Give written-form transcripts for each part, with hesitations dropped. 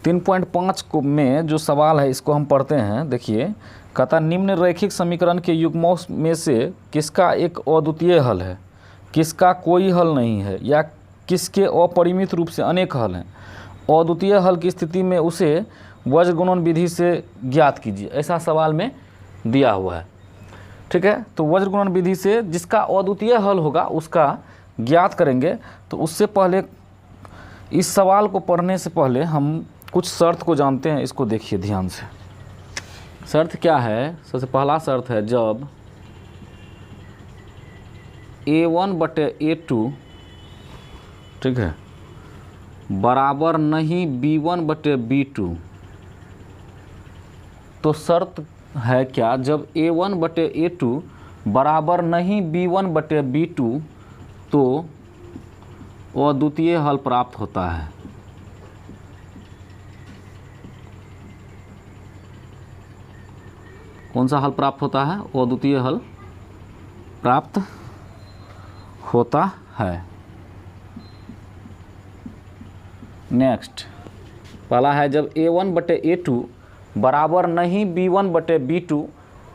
3.5 को में जो सवाल है इसको हम पढ़ते हैं। देखिए, कहता निम्न रैखिक समीकरण के युग्मों में से किसका एक अद्वितीय हल है, किसका कोई हल नहीं है, या किसके अपरिमित रूप से अनेक हल हैं। अद्वितीय हल की स्थिति में उसे वज्रगुणन विधि से ज्ञात कीजिए, ऐसा सवाल में दिया हुआ है। ठीक है, तो वज्रगुणन विधि से जिसका अद्वितीय हल होगा उसका ज्ञात करेंगे। तो उससे पहले, इस सवाल को पढ़ने से पहले हम कुछ शर्त को जानते हैं, इसको देखिए ध्यान से। शर्त क्या है? सबसे पहला शर्त है जब a1/a2 ठीक है बराबर नहीं b1/b2, तो शर्त है क्या? जब a1/a2 बराबर नहीं b1/b2 तो अद्वितीय हल प्राप्त होता है। कौन सा हल प्राप्त होता है? अद्वितीय हल प्राप्त होता है। नेक्स्ट, पहला है जब a1/a2 बराबर नहीं b1/b2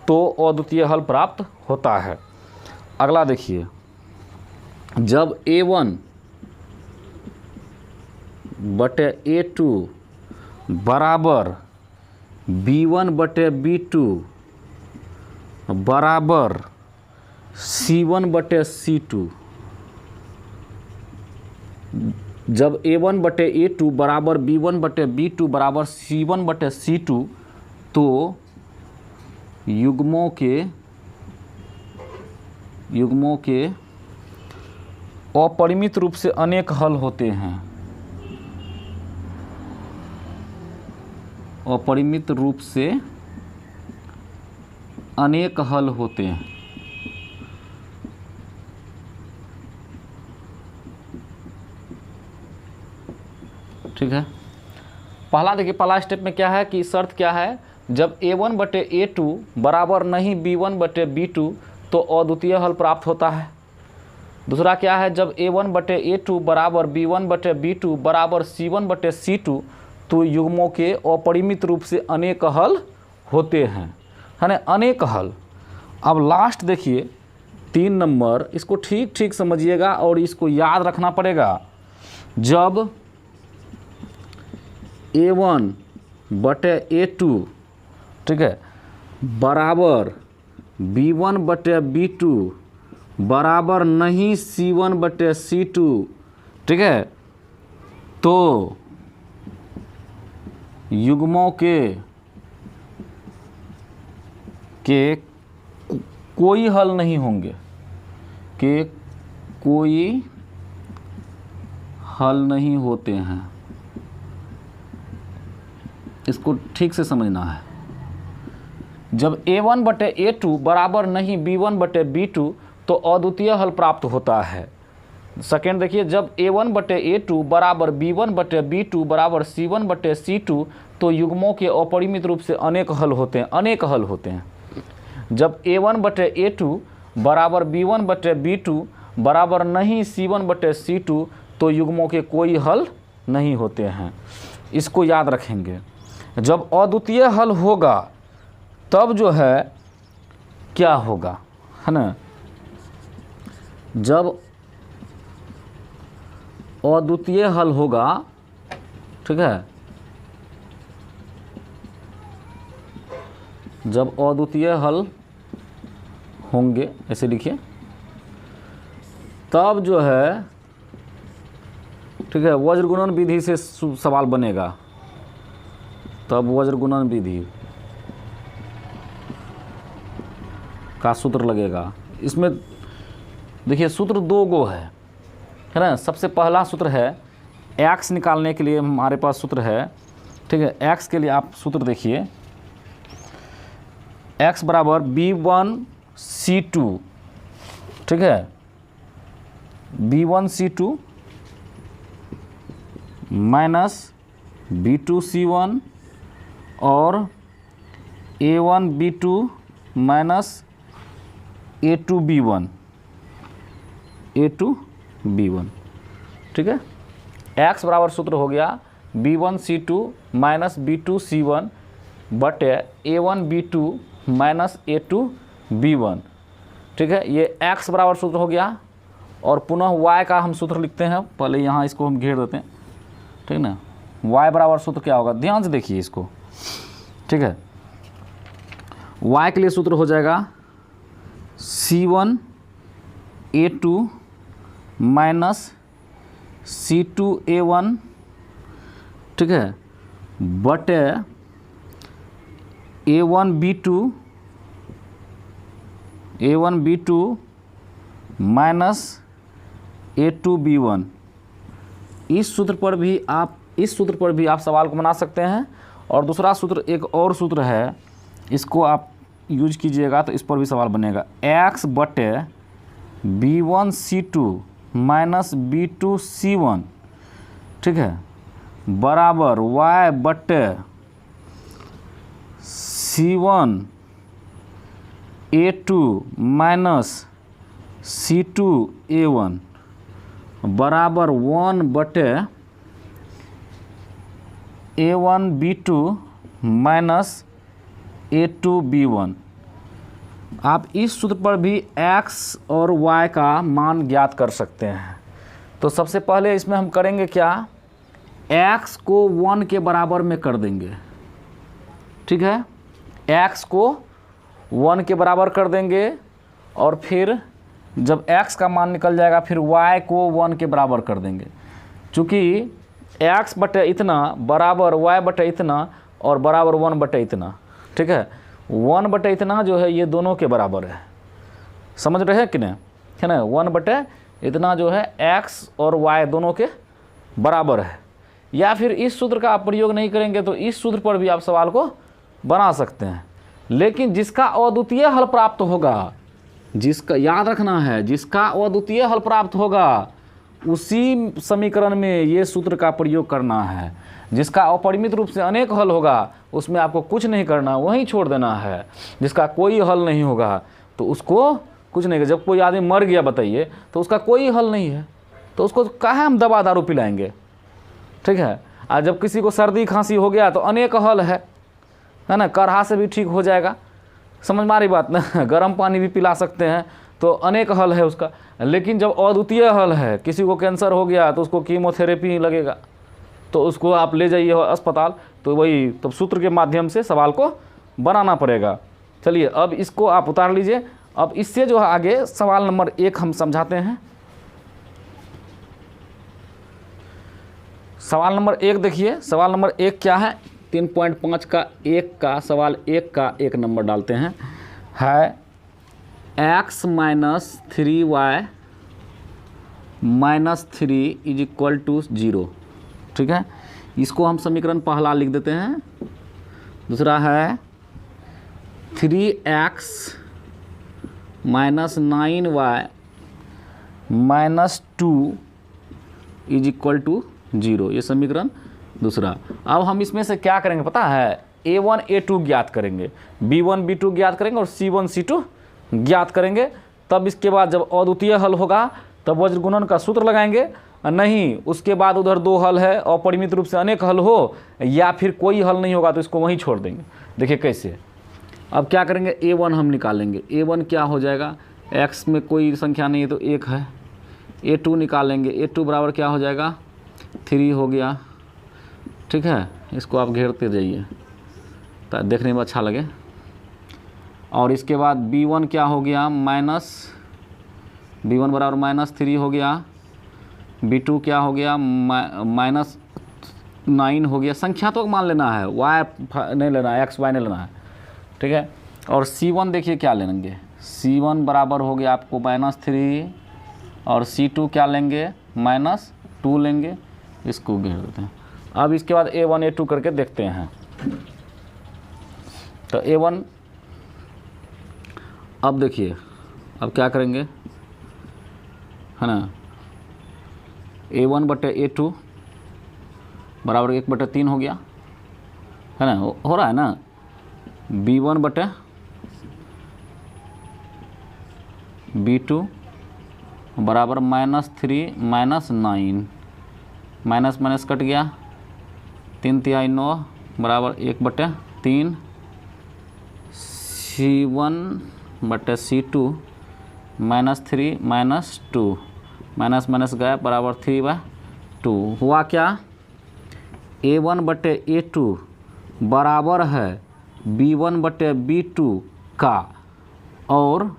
तो अद्वितीय हल प्राप्त होता है। अगला देखिए, जब a1/a2 बराबर b1/b2 बराबर c1/c2, जब a1/a2 बराबर b1/b2 बराबर c1/c2 तो युग्मों के अपरिमित रूप से अनेक हल होते हैं। अपरिमित रूप से अनेक हल होते हैं। ठीक है, पहला देखिए, पहला स्टेप में क्या है कि शर्त क्या है? जब a1/a2 बराबर नहीं b1/b2 तो अद्वितीय हल प्राप्त होता है। दूसरा क्या है? जब a1/a2 बराबर b1/b2 बराबर c1/c2 तो युग्मों के अपरिमित रूप से अनेक हल होते हैं, है ना, अनेक हल। अब लास्ट देखिए 3 नंबर, इसको ठीक ठीक समझिएगा और इसको याद रखना पड़ेगा। जब a1/a2 ठीक है बराबर b1/b2 बराबर नहीं c1/c2 ठीक है, तो युग्मों के कोई हल नहीं होंगे, के कोई हल नहीं होते हैं। इसको ठीक से समझना है। जब a1/a2 बराबर नहीं b1/b2 तो अद्वितीय हल प्राप्त होता है। सेकेंड देखिए, जब a1/a2 बराबर b1/b2 बराबर c1/c2 तो युग्मों के अपरिमित रूप से अनेक हल होते हैं, अनेक हल होते हैं। जब a1/a2 बराबर b1/b2 बराबर नहीं c1/c2 तो युग्मों के कोई हल नहीं होते हैं। इसको याद रखेंगे। जब अद्वितीय हल होगा तब जो है क्या होगा, है ना, जब अद्वितीय हल होगा, ठीक है, जब अद्वितीय हल होंगे, ऐसे लिखिए, तब जो है ठीक है वज्रगुणन विधि से सवाल बनेगा। तब वज्रगुणन विधि का सूत्र लगेगा। इसमें देखिए सूत्र 2 गो है ना। सबसे पहला सूत्र है x निकालने के लिए हमारे पास सूत्र है, ठीक है। x के लिए आप सूत्र देखिए, x बराबर b1c2, ठीक है, b1c2 माइनस b2c1 और a1b2 माइनस a2b1, ठीक है। x बराबर सूत्र हो गया B1C2 माइनस B2C1 बटे A1B2 माइनस A2B1। ठीक है, ये x बराबर सूत्र हो गया। और पुनः y का हम सूत्र लिखते हैं, पहले यहाँ इसको हम घेर देते हैं, ठीक ना। y बराबर सूत्र क्या होगा, ध्यान से देखिए इसको, ठीक है। y के लिए सूत्र हो जाएगा C1A2 माइनस C2A1, ठीक है, बटे A1B2 माइनस A2B1। इस सूत्र पर भी आप सवाल को बना सकते हैं। और दूसरा सूत्र, एक और सूत्र है, इसको आप यूज कीजिएगा तो इस पर भी सवाल बनेगा। x बटे B1C2 माइनस B2C1, ठीक है, बराबर y बटे C1A2 माइनस C2A1 बराबर 1 बटे A1B2 माइनस A2B1। आप इस सूत्र पर भी x और y का मान ज्ञात कर सकते हैं। तो सबसे पहले इसमें हम करेंगे क्या, x को 1 के बराबर में कर देंगे, ठीक है, x को 1 के बराबर कर देंगे। और फिर जब x का मान निकल जाएगा फिर y को 1 के बराबर कर देंगे। चूँकि x बटे इतना बराबर y बटे इतना और बराबर 1 बटे इतना, ठीक है। 1 बटे इतना जो है ये दोनों के बराबर है, समझ रहे हैं कि नहीं, है ना। 1 बटे इतना जो है x और y दोनों के बराबर है। या फिर इस सूत्र का आप प्रयोग नहीं करेंगे तो इस सूत्र पर भी आप सवाल को बना सकते हैं। लेकिन जिसका अद्वितीय हल प्राप्त होगा, जिसका याद रखना है, जिसका अद्वितीय हल प्राप्त होगा उसी समीकरण में ये सूत्र का प्रयोग करना है। जिसका अपरिमित रूप से अनेक हल होगा उसमें आपको कुछ नहीं करना, वहीं छोड़ देना है। जिसका कोई हल नहीं होगा तो उसको कुछ नहीं। जब कोई आदमी मर गया बताइए तो उसका कोई हल नहीं है, तो उसको कहाँ हम दवा दारू पिलाएंगे, ठीक है। और जब किसी को सर्दी खांसी हो गया तो अनेक हल है ना, काढ़ा से भी ठीक हो जाएगा, समझ में आ रही बात ना। गर्म पानी भी पिला सकते हैं, तो अनेक हल है उसका। लेकिन जब अद्वितीय हल है, किसी को कैंसर हो गया तो उसको कीमोथेरेपी लगेगा, तो उसको आप ले जाइए अस्पताल, तो वही तब सूत्र के माध्यम से सवाल को बनाना पड़ेगा। चलिए अब इसको आप उतार लीजिए। अब इससे जो है आगे सवाल नंबर 1 हम समझाते हैं। सवाल नंबर 1 देखिए, सवाल नंबर 1 क्या है, 3.5 का 1 का सवाल 1 का 1 नंबर डालते हैं, है x minus 3y minus 3 is equal to 0, ठीक है। इसको हम समीकरण पहला लिख देते हैं। दूसरा है 3x minus 9y minus 2 is equal to 0, ये समीकरण दूसरा। अब हम इसमें से क्या करेंगे पता है, A1 A2 ज्ञात करेंगे, B1 B2 ज्ञात करेंगे और C1 C2 ज्ञात करेंगे। तब इसके बाद जब अद्वितीय हल होगा तब वज्र गुणन का सूत्र लगाएंगे। नहीं, उसके बाद उधर 2 हल है, अपरिमित रूप से अनेक हल हो या फिर कोई हल नहीं होगा तो इसको वहीं छोड़ देंगे। देखिए कैसे। अब क्या करेंगे, A1 हम निकालेंगे। A1 क्या हो जाएगा, x में कोई संख्या नहीं है तो 1 है। A2 निकालेंगे, A2 बराबर क्या हो जाएगा, 3 हो गया, ठीक है। इसको आप घेरते जाइए ताकि देखने में अच्छा लगे। और इसके बाद B1 क्या हो गया, B1 बराबर -3 हो गया। B2 क्या हो गया, -9 हो गया। संख्या तो मान लेना है, y नहीं लेना है, x y नहीं लेना है, ठीक है। और C1 देखिए क्या लेंगे, C1 बराबर हो गया आपको -3 और C2 क्या लेंगे, -2 लेंगे। इसको घेर देते हैं। अब इसके बाद A1 A2 करके देखते हैं। तो A1, अब देखिए अब क्या करेंगे, है ना, A1 बटे A2 बराबर 1/3 हो गया, है ना, हो रहा है ना। B1 बटे B2 बराबर -3 -9, माइनस माइनस कट गया, 3×9 बराबर 1/3 C1/C2 -3 -2 माइनस माइनस गया बराबर 3/2 हुआ क्या। A1/A2 बराबर है B1/B2 का, और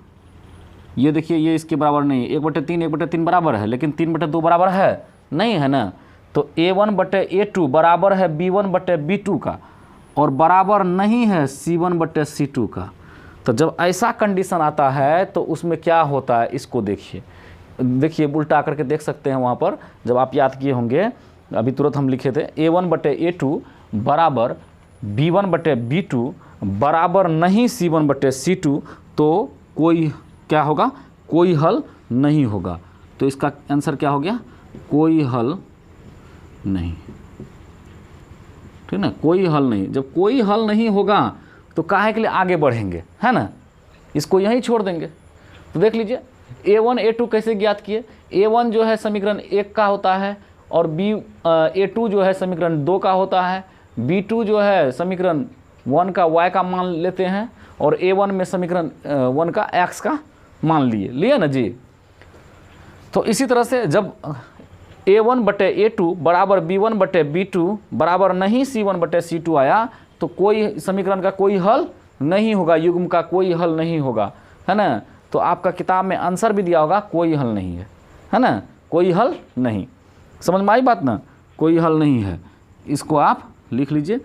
ये देखिए ये इसके बराबर नहीं, 1/3 बराबर है, लेकिन 3/2 बराबर है नहीं, है ना। तो A1/A2 बराबर है B1/B2 का और बराबर नहीं है C1/C2 का। तो जब ऐसा कंडीशन आता है तो उसमें क्या होता है, इसको देखिए उल्टा करके देख सकते हैं वहाँ पर, जब आप याद किए होंगे अभी तुरंत हम लिखे थे A1/A2 बराबर B1/B2 बराबर नहीं C1/C2, तो कोई क्या होगा, कोई हल नहीं होगा। तो इसका आंसर क्या हो गया, कोई हल नहीं, ठीक ना, कोई हल नहीं। जब कोई हल नहीं होगा तो काहे के लिए आगे बढ़ेंगे, है ना, इसको यहीं छोड़ देंगे। तो देख लीजिए A1 A2 कैसे ज्ञात किए। A1 जो है समीकरण 1 का होता है और A2 जो है समीकरण 2 का होता है। B2 जो है समीकरण 1 का y का मान लेते हैं और A1 में समीकरण 1 का x का मान लिए ना जी। तो इसी तरह से जब A1/A2 बराबर B1/B2 बराबर नहीं C1/C2 आया तो कोई समीकरण का कोई हल नहीं होगा, युग्म का कोई हल नहीं होगा, है ना। तो आपका किताब में आंसर भी दिया होगा कोई हल नहीं है ना, कोई हल नहीं। समझ में आई बात ना, कोई हल नहीं है, इसको आप लिख लीजिए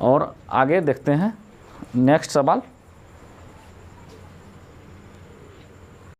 और आगे देखते हैं नेक्स्ट सवाल।